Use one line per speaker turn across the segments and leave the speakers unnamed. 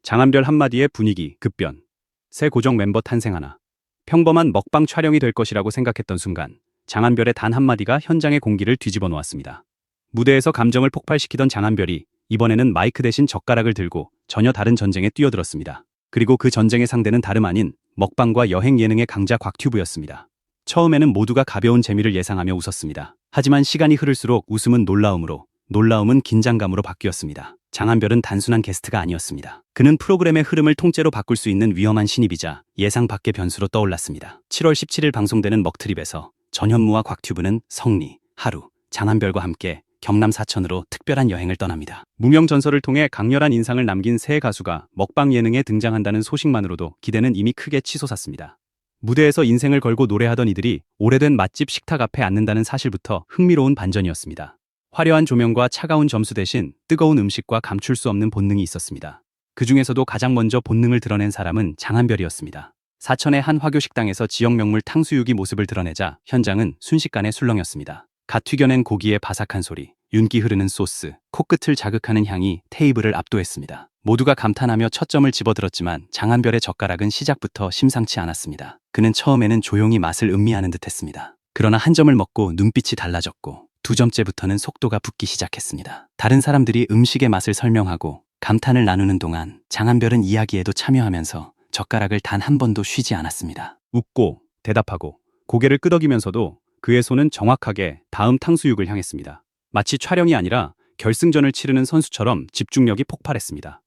장한별 한마디에 분위기 급변. 새 고정 멤버 탄생 하나. 평범한 먹방 촬영이 될 것이라고 생각했던 순간 장한별의 단 한마디가 현장의 공기를 뒤집어 놓았습니다. 무대에서 감정을 폭발시키던 장한별이 이번에는 마이크 대신 젓가락을 들고 전혀 다른 전쟁에 뛰어들었습니다. 그리고 그 전쟁의 상대는 다름 아닌 먹방과 여행 예능의 강자 곽튜브였습니다. 처음에는 모두가 가벼운 재미를 예상하며 웃었습니다. 하지만 시간이 흐를수록 웃음은 놀라움으로, 놀라움은 긴장감으로 바뀌었습니다. 장한별은 단순한 게스트가 아니었습니다. 그는 프로그램의 흐름을 통째로 바꿀 수 있는 위험한 신입이자 예상 밖의 변수로 떠올랐습니다. 7월 17일 방송되는 먹트립에서 전현무와 곽튜브는 성리, 하루, 장한별과 함께 경남 사천으로 특별한 여행을 떠납니다. 무명전설을 통해 강렬한 인상을 남긴 새 가수가 먹방 예능에 등장한다는 소식만으로도 기대는 이미 크게 치솟았습니다. 무대에서 인생을 걸고 노래하던 이들이 오래된 맛집 식탁 앞에 앉는다는 사실부터 흥미로운 반전이었습니다. 화려한 조명과 차가운 점수 대신 뜨거운 음식과 감출 수 없는 본능이 있었습니다. 그 중에서도 가장 먼저 본능을 드러낸 사람은 장한별이었습니다. 사천의 한 화교 식당에서 지역 명물 탕수육이 모습을 드러내자 현장은 순식간에 술렁였습니다. 갓 튀겨낸 고기의 바삭한 소리, 윤기 흐르는 소스, 코끝을 자극하는 향이 테이블을 압도했습니다. 모두가 감탄하며 첫 점을 집어들었지만 장한별의 젓가락은 시작부터 심상치 않았습니다. 그는 처음에는 조용히 맛을 음미하는 듯했습니다. 그러나 한 점을 먹고 눈빛이 달라졌고 두 점째부터는 속도가 붙기 시작했습니다. 다른 사람들이 음식의 맛을 설명하고 감탄을 나누는 동안 장한별은 이야기에도 참여하면서 젓가락을 단 한 번도 쉬지 않았습니다. 웃고 대답하고 고개를 끄덕이면서도 그의 손은 정확하게 다음 탕수육을 향했습니다. 마치 촬영이 아니라 결승전을 치르는 선수처럼 집중력이 폭발했습니다.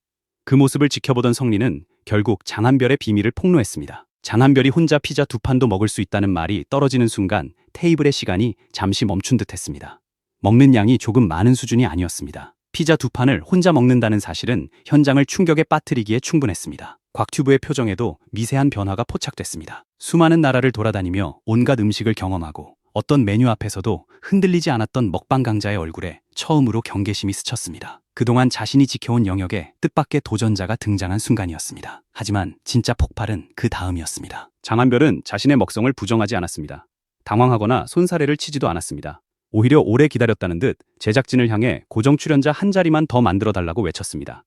그 모습을 지켜보던 성리는 결국 장한별의 비밀을 폭로했습니다. 장한별이 혼자 피자 2판도 먹을 수 있다는 말이 떨어지는 순간 테이블의 시간이 잠시 멈춘 듯 했습니다. 먹는 양이 조금 많은 수준이 아니었습니다. 피자 2판을 혼자 먹는다는 사실은 현장을 충격에 빠뜨리기에 충분했습니다. 곽튜브의 표정에도 미세한 변화가 포착됐습니다. 수많은 나라를 돌아다니며 온갖 음식을 경험하고 어떤 메뉴 앞에서도 흔들리지 않았던 먹방 강자의 얼굴에 처음으로 경계심이 스쳤습니다. 그동안 자신이 지켜온 영역에 뜻밖의 도전자가 등장한 순간이었습니다. 하지만 진짜 폭발은 그 다음이었습니다. 장한별은 자신의 먹성을 부정하지 않았습니다. 당황하거나 손사래를 치지도 않았습니다. 오히려 오래 기다렸다는 듯 제작진을 향해 고정 출연자 한 자리만 더 만들어달라고 외쳤습니다.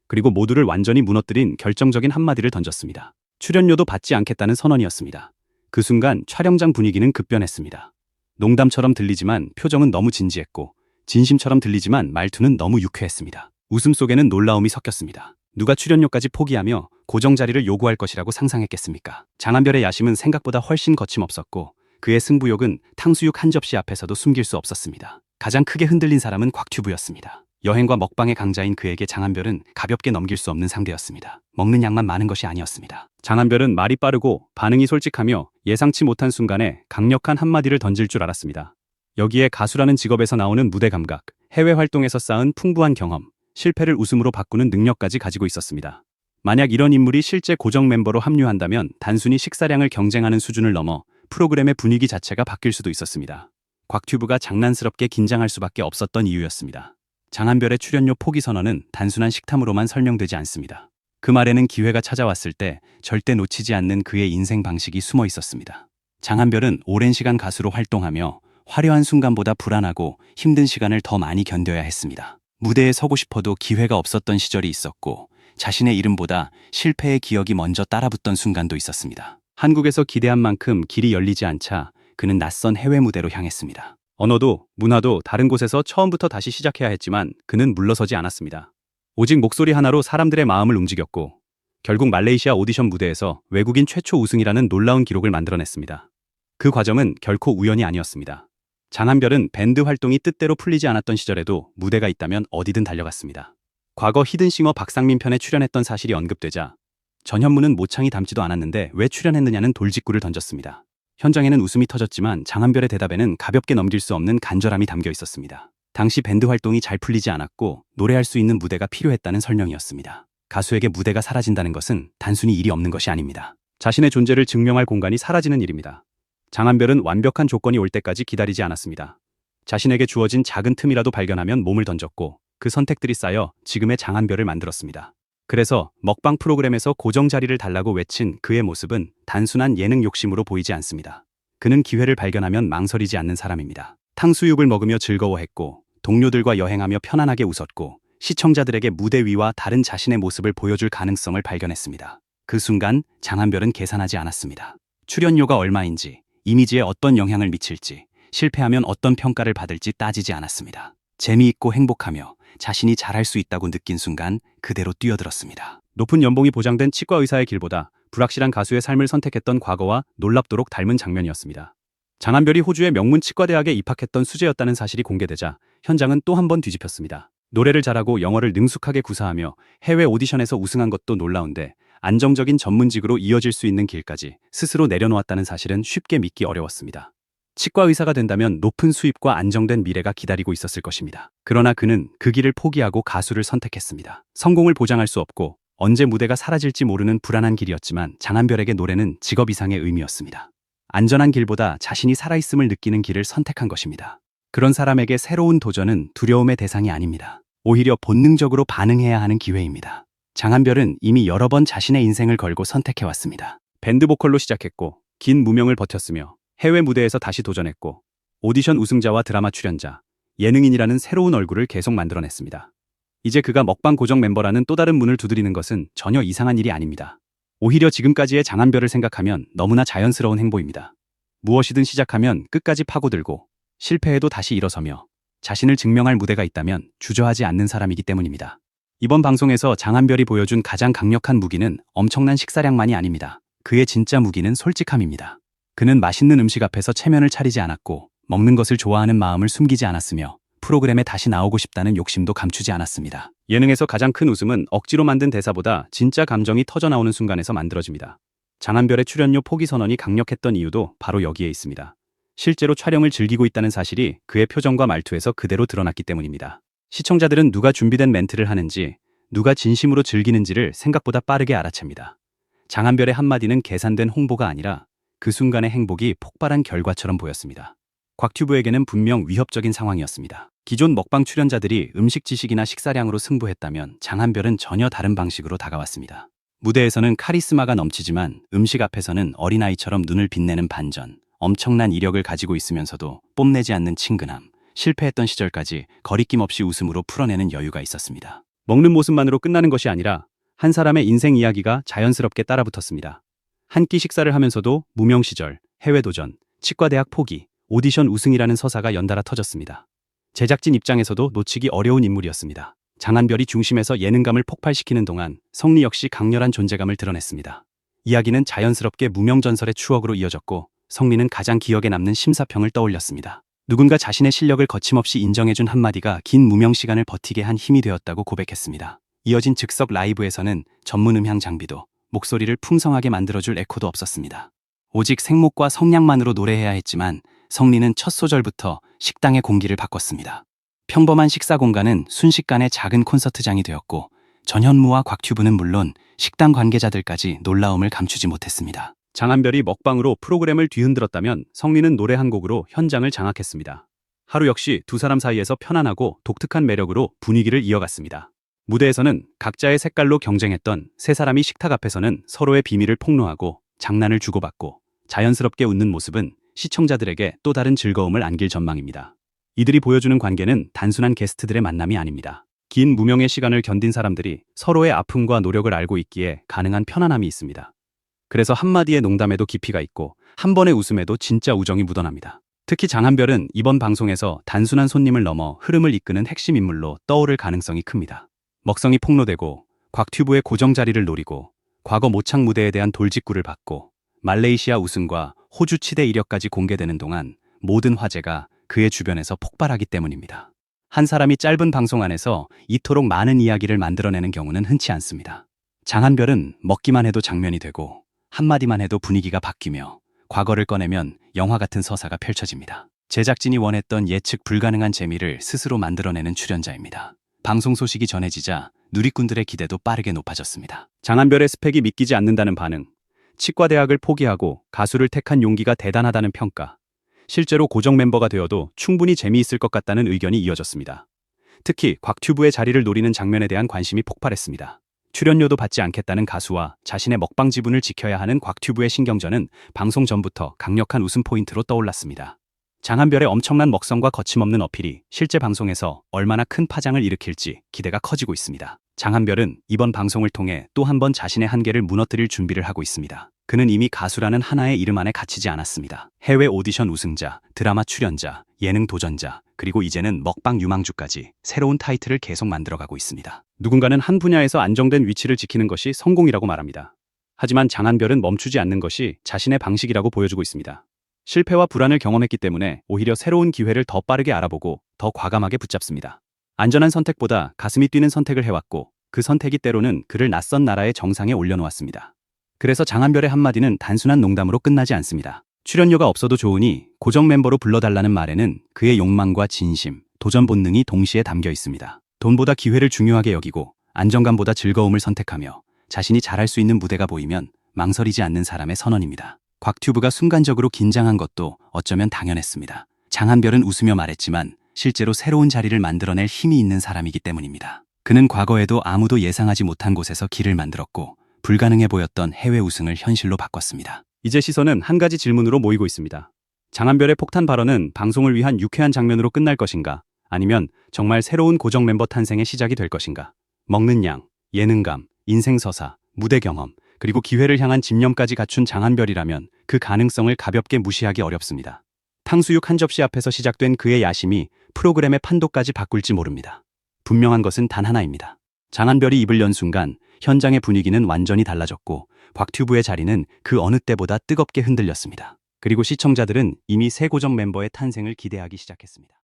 그리고 모두를 완전히 무너뜨린 결정적인 한마디를 던졌습니다. 출연료도 받지 않겠다는 선언이었습니다. 그 순간 촬영장 분위기는 급변했습니다. 농담처럼 들리지만 표정은 너무 진지했고 진심처럼 들리지만 말투는 너무 유쾌했습니다. 웃음 속에는 놀라움이 섞였습니다. 누가 출연료까지 포기하며 고정 자리를 요구할 것이라고 상상했겠습니까? 장한별의 야심은 생각보다 훨씬 거침없었고 그의 승부욕은 탕수육 한 접시 앞에서도 숨길 수 없었습니다. 가장 크게 흔들린 사람은 곽튜브였습니다. 여행과 먹방의 강자인 그에게 장한별은 가볍게 넘길 수 없는 상대였습니다. 먹는 양만 많은 것이 아니었습니다. 장한별은 말이 빠르고 반응이 솔직하며 예상치 못한 순간에 강력한 한마디를 던질 줄 알았습니다. 여기에 가수라는 직업에서 나오는 무대 감각, 해외 활동에서 쌓은 풍부한 경험, 실패를 웃음으로 바꾸는 능력까지 가지고 있었습니다. 만약 이런 인물이 실제 고정 멤버로 합류한다면 단순히 식사량을 경쟁하는 수준을 넘어 프로그램의 분위기 자체가 바뀔 수도 있었습니다. 곽튜브가 장난스럽게 긴장할 수밖에 없었던 이유였습니다. 장한별의 출연료 포기 선언은 단순한 식탐으로만 설명되지 않습니다. 그 말에는 기회가 찾아왔을 때 절대 놓치지 않는 그의 인생 방식이 숨어 있었습니다. 장한별은 오랜 시간 가수로 활동하며 화려한 순간보다 불안하고 힘든 시간을 더 많이 견뎌야 했습니다. 무대에 서고 싶어도 기회가 없었던 시절이 있었고 자신의 이름보다 실패의 기억이 먼저 따라붙던 순간도 있었습니다. 한국에서 기대한 만큼 길이 열리지 않자 그는 낯선 해외 무대로 향했습니다. 언어도 문화도 다른 곳에서 처음부터 다시 시작해야 했지만 그는 물러서지 않았습니다. 오직 목소리 하나로 사람들의 마음을 움직였고 결국 말레이시아 오디션 무대에서 외국인 최초 우승이라는 놀라운 기록을 만들어냈습니다. 그 과정은 결코 우연이 아니었습니다. 장한별은 밴드 활동이 뜻대로 풀리지 않았던 시절에도 무대가 있다면 어디든 달려갔습니다. 과거 히든싱어 박상민 편에 출연했던 사실이 언급되자 전현무는 모창이 닮지도 않았는데 왜 출연했느냐는 돌직구를 던졌습니다. 현장에는 웃음이 터졌지만 장한별의 대답에는 가볍게 넘길 수 없는 간절함이 담겨 있었습니다. 당시 밴드 활동이 잘 풀리지 않았고 노래할 수 있는 무대가 필요했다는 설명이었습니다. 가수에게 무대가 사라진다는 것은 단순히 일이 없는 것이 아닙니다. 자신의 존재를 증명할 공간이 사라지는 일입니다. 장한별은 완벽한 조건이 올 때까지 기다리지 않았습니다. 자신에게 주어진 작은 틈이라도 발견하면 몸을 던졌고 그 선택들이 쌓여 지금의 장한별을 만들었습니다. 그래서 먹방 프로그램에서 고정 자리를 달라고 외친 그의 모습은 단순한 예능 욕심으로 보이지 않습니다. 그는 기회를 발견하면 망설이지 않는 사람입니다. 탕수육을 먹으며 즐거워했고 동료들과 여행하며 편안하게 웃었고 시청자들에게 무대 위와 다른 자신의 모습을 보여줄 가능성을 발견했습니다. 그 순간 장한별은 계산하지 않았습니다. 출연료가 얼마인지, 이미지에 어떤 영향을 미칠지, 실패하면 어떤 평가를 받을지 따지지 않았습니다. 재미있고 행복하며 자신이 잘할 수 있다고 느낀 순간 그대로 뛰어들었습니다. 높은 연봉이 보장된 치과 의사의 길보다 불확실한 가수의 삶을 선택했던 과거와 놀랍도록 닮은 장면이었습니다. 장한별이 호주의 명문 치과대학에 입학했던 수재였다는 사실이 공개되자 현장은 또 한 번 뒤집혔습니다. 노래를 잘하고 영어를 능숙하게 구사하며 해외 오디션에서 우승한 것도 놀라운데 안정적인 전문직으로 이어질 수 있는 길까지 스스로 내려놓았다는 사실은 쉽게 믿기 어려웠습니다. 치과 의사가 된다면 높은 수입과 안정된 미래가 기다리고 있었을 것입니다. 그러나 그는 그 길을 포기하고 가수를 선택했습니다. 성공을 보장할 수 없고 언제 무대가 사라질지 모르는 불안한 길이었지만 장한별에게 노래는 직업 이상의 의미였습니다. 안전한 길보다 자신이 살아있음을 느끼는 길을 선택한 것입니다. 그런 사람에게 새로운 도전은 두려움의 대상이 아닙니다. 오히려 본능적으로 반응해야 하는 기회입니다. 장한별은 이미 여러 번 자신의 인생을 걸고 선택해왔습니다. 밴드 보컬로 시작했고 긴 무명을 버텼으며 해외 무대에서 다시 도전했고 오디션 우승자와 드라마 출연자, 예능인이라는 새로운 얼굴을 계속 만들어냈습니다. 이제 그가 먹방 고정 멤버라는 또 다른 문을 두드리는 것은 전혀 이상한 일이 아닙니다. 오히려 지금까지의 장한별을 생각하면 너무나 자연스러운 행보입니다. 무엇이든 시작하면 끝까지 파고들고 실패해도 다시 일어서며 자신을 증명할 무대가 있다면 주저하지 않는 사람이기 때문입니다. 이번 방송에서 장한별이 보여준 가장 강력한 무기는 엄청난 식사량만이 아닙니다. 그의 진짜 무기는 솔직함입니다. 그는 맛있는 음식 앞에서 체면을 차리지 않았고 먹는 것을 좋아하는 마음을 숨기지 않았으며 프로그램에 다시 나오고 싶다는 욕심도 감추지 않았습니다. 예능에서 가장 큰 웃음은 억지로 만든 대사보다 진짜 감정이 터져나오는 순간에서 만들어집니다. 장한별의 출연료 포기 선언이 강력했던 이유도 바로 여기에 있습니다. 실제로 촬영을 즐기고 있다는 사실이 그의 표정과 말투에서 그대로 드러났기 때문입니다. 시청자들은 누가 준비된 멘트를 하는지, 누가 진심으로 즐기는지를 생각보다 빠르게 알아챕니다. 장한별의 한마디는 계산된 홍보가 아니라 그 순간의 행복이 폭발한 결과처럼 보였습니다. 곽튜브에게는 분명 위협적인 상황이었습니다. 기존 먹방 출연자들이 음식 지식이나 식사량으로 승부했다면 장한별은 전혀 다른 방식으로 다가왔습니다. 무대에서는 카리스마가 넘치지만 음식 앞에서는 어린아이처럼 눈을 빛내는 반전, 엄청난 이력을 가지고 있으면서도 뽐내지 않는 친근함, 실패했던 시절까지 거리낌 없이 웃음으로 풀어내는 여유가 있었습니다. 먹는 모습만으로 끝나는 것이 아니라 한 사람의 인생 이야기가 자연스럽게 따라붙었습니다. 한 끼 식사를 하면서도 무명 시절, 해외 도전, 치과대학 포기, 오디션 우승이라는 서사가 연달아 터졌습니다. 제작진 입장에서도 놓치기 어려운 인물이었습니다. 장한별이 중심에서 예능감을 폭발시키는 동안 성리 역시 강렬한 존재감을 드러냈습니다. 이야기는 자연스럽게 무명 전설의 추억으로 이어졌고 성리는 가장 기억에 남는 심사평을 떠올렸습니다. 누군가 자신의 실력을 거침없이 인정해준 한마디가 긴 무명 시간을 버티게 한 힘이 되었다고 고백했습니다. 이어진 즉석 라이브에서는 전문 음향 장비도 목소리를 풍성하게 만들어줄 에코도 없었습니다. 오직 생목과 성량만으로 노래해야 했지만 성리는 첫 소절부터 식당의 공기를 바꿨습니다. 평범한 식사 공간은 순식간에 작은 콘서트장이 되었고 전현무와 곽튜브는 물론 식당 관계자들까지 놀라움을 감추지 못했습니다. 장한별이 먹방으로 프로그램을 뒤흔들었다면 성리는 노래 한 곡으로 현장을 장악했습니다. 하루 역시 두 사람 사이에서 편안하고 독특한 매력으로 분위기를 이어갔습니다. 무대에서는 각자의 색깔로 경쟁했던 세 사람이 식탁 앞에서는 서로의 비밀을 폭로하고 장난을 주고받고 자연스럽게 웃는 모습은 시청자들에게 또 다른 즐거움을 안길 전망입니다. 이들이 보여주는 관계는 단순한 게스트들의 만남이 아닙니다. 긴 무명의 시간을 견딘 사람들이 서로의 아픔과 노력을 알고 있기에 가능한 편안함이 있습니다. 그래서 한마디의 농담에도 깊이가 있고 한 번의 웃음에도 진짜 우정이 묻어납니다. 특히 장한별은 이번 방송에서 단순한 손님을 넘어 흐름을 이끄는 핵심 인물로 떠오를 가능성이 큽니다. 먹성이 폭로되고 곽튜브의 고정 자리를 노리고 과거 모창 무대에 대한 돌직구를 받고 말레이시아 우승과 호주 치대 이력까지 공개되는 동안 모든 화제가 그의 주변에서 폭발하기 때문입니다. 한 사람이 짧은 방송 안에서 이토록 많은 이야기를 만들어내는 경우는 흔치 않습니다. 장한별은 먹기만 해도 장면이 되고 한마디만 해도 분위기가 바뀌며 과거를 꺼내면 영화 같은 서사가 펼쳐집니다. 제작진이 원했던 예측 불가능한 재미를 스스로 만들어내는 출연자입니다. 방송 소식이 전해지자 누리꾼들의 기대도 빠르게 높아졌습니다. 장한별의 스펙이 믿기지 않는다는 반응, 치과대학을 포기하고 가수를 택한 용기가 대단하다는 평가, 실제로 고정 멤버가 되어도 충분히 재미있을 것 같다는 의견이 이어졌습니다. 특히 곽튜브의 자리를 노리는 장면에 대한 관심이 폭발했습니다. 출연료도 받지 않겠다는 가수와 자신의 먹방 지분을 지켜야 하는 곽튜브의 신경전은 방송 전부터 강력한 웃음 포인트로 떠올랐습니다. 장한별의 엄청난 먹성과 거침없는 어필이 실제 방송에서 얼마나 큰 파장을 일으킬지 기대가 커지고 있습니다. 장한별은 이번 방송을 통해 또 한 번 자신의 한계를 무너뜨릴 준비를 하고 있습니다. 그는 이미 가수라는 하나의 이름 안에 갇히지 않았습니다. 해외 오디션 우승자, 드라마 출연자, 예능 도전자, 그리고 이제는 먹방 유망주까지 새로운 타이틀을 계속 만들어가고 있습니다. 누군가는 한 분야에서 안정된 위치를 지키는 것이 성공이라고 말합니다. 하지만 장한별은 멈추지 않는 것이 자신의 방식이라고 보여주고 있습니다. 실패와 불안을 경험했기 때문에 오히려 새로운 기회를 더 빠르게 알아보고 더 과감하게 붙잡습니다. 안전한 선택보다 가슴이 뛰는 선택을 해왔고 그 선택이 때로는 그를 낯선 나라의 정상에 올려놓았습니다. 그래서 장한별의 한마디는 단순한 농담으로 끝나지 않습니다. 출연료가 없어도 좋으니 고정 멤버로 불러달라는 말에는 그의 욕망과 진심, 도전 본능이 동시에 담겨 있습니다. 돈보다 기회를 중요하게 여기고 안정감보다 즐거움을 선택하며 자신이 잘할 수 있는 무대가 보이면 망설이지 않는 사람의 선언입니다. 곽튜브가 순간적으로 긴장한 것도 어쩌면 당연했습니다. 장한별은 웃으며 말했지만 실제로 새로운 자리를 만들어낼 힘이 있는 사람이기 때문입니다. 그는 과거에도 아무도 예상하지 못한 곳에서 길을 만들었고 불가능해 보였던 해외 우승을 현실로 바꿨습니다. 이제 시선은 한 가지 질문으로 모이고 있습니다. 장한별의 폭탄 발언은 방송을 위한 유쾌한 장면으로 끝날 것인가? 아니면 정말 새로운 고정 멤버 탄생의 시작이 될 것인가? 먹는 양, 예능감, 인생서사, 무대 경험, 그리고 기회를 향한 집념까지 갖춘 장한별이라면 그 가능성을 가볍게 무시하기 어렵습니다. 탕수육 한 접시 앞에서 시작된 그의 야심이 프로그램의 판도까지 바꿀지 모릅니다. 분명한 것은 단 하나입니다. 장한별이 입을 연 순간 현장의 분위기는 완전히 달라졌고 곽튜브의 자리는 그 어느 때보다 뜨겁게 흔들렸습니다. 그리고 시청자들은 이미 새 고정 멤버의 탄생을 기대하기 시작했습니다.